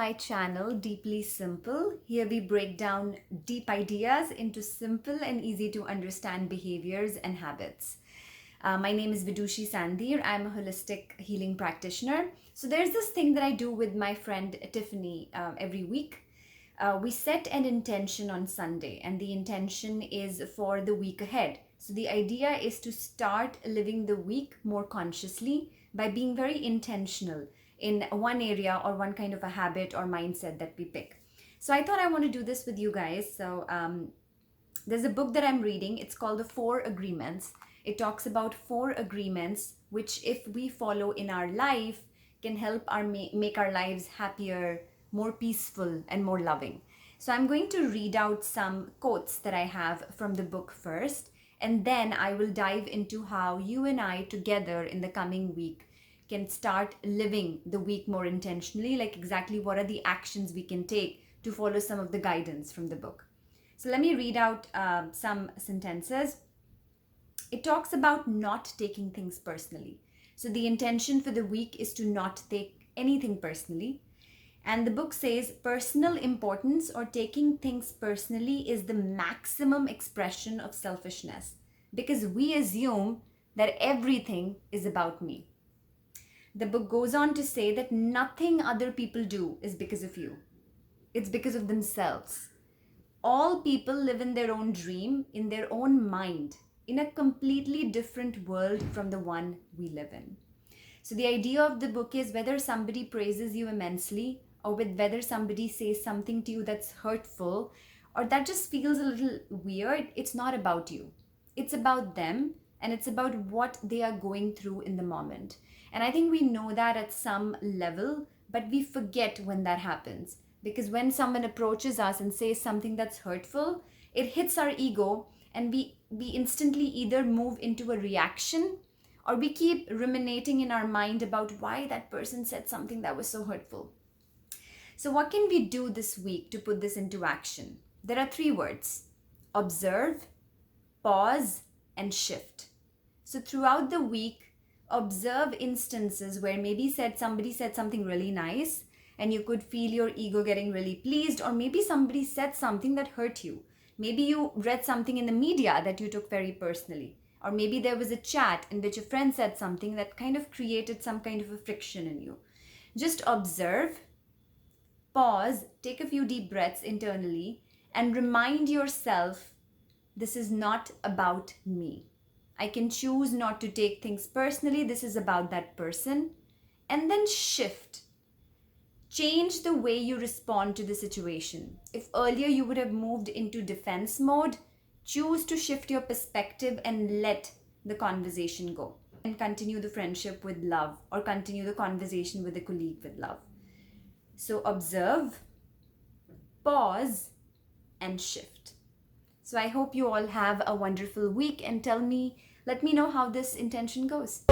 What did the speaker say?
my channel, Deeply Simple. Here we break down deep ideas into simple and easy to understand behaviors and habits. My name is Vidushi Sandhir. I'm a holistic healing practitioner. So there's this thing that I do with my friend Tiffany every week. We set an intention on Sunday, and the intention is for the week ahead. So the idea is to start living the week more consciously by being very intentional in one area or one kind of a habit or mindset that we pick. So I thought I want to do this with you guys. So there's a book that I'm reading. It's called The Four Agreements. It talks about four agreements which, if we follow in our life, can help make our lives happier, more peaceful, and more loving. So I'm going to read out some quotes that I have from the book first, and then I will dive into how you and I together in the coming week can start living the week more intentionally, like exactly what are the actions we can take to follow some of the guidance from the book. So let me read out some sentences. It talks about not taking things personally. So the intention for the week is to not take anything personally. And the book says personal importance or taking things personally is the maximum expression of selfishness because we assume that everything is about me. The book goes on to say that nothing other people do is because of you. It's because of themselves. All people live in their own dream, in their own mind, in a completely different world from the one we live in. So the idea of the book is whether somebody praises you immensely or with whether somebody says something to you that's hurtful or that just feels a little weird, it's not about you. It's about them and it's about what they are going through in the moment. And I think we know that at some level, but we forget when that happens. Because when someone approaches us and says something that's hurtful, it hits our ego and we instantly either move into a reaction or we keep ruminating in our mind about why that person said something that was so hurtful. So what can we do this week to put this into action? There are three words: observe, pause, and shift. So throughout the week, observe instances where maybe somebody said something really nice and you could feel your ego getting really pleased, or maybe somebody said something that hurt you. Maybe you read something in the media that you took very personally, or maybe there was a chat in which a friend said something that kind of created some kind of a friction in you. Just observe, pause, take a few deep breaths internally, and remind yourself this is not about me. I can choose not to take things personally. This is about that person. And then shift. Change the way you respond to the situation. If earlier you would have moved into defense mode, choose to shift your perspective and let the conversation go. And continue the friendship with love or continue the conversation with a colleague with love. So observe, pause, and shift. So I hope you all have a wonderful week and let me know how this intention goes.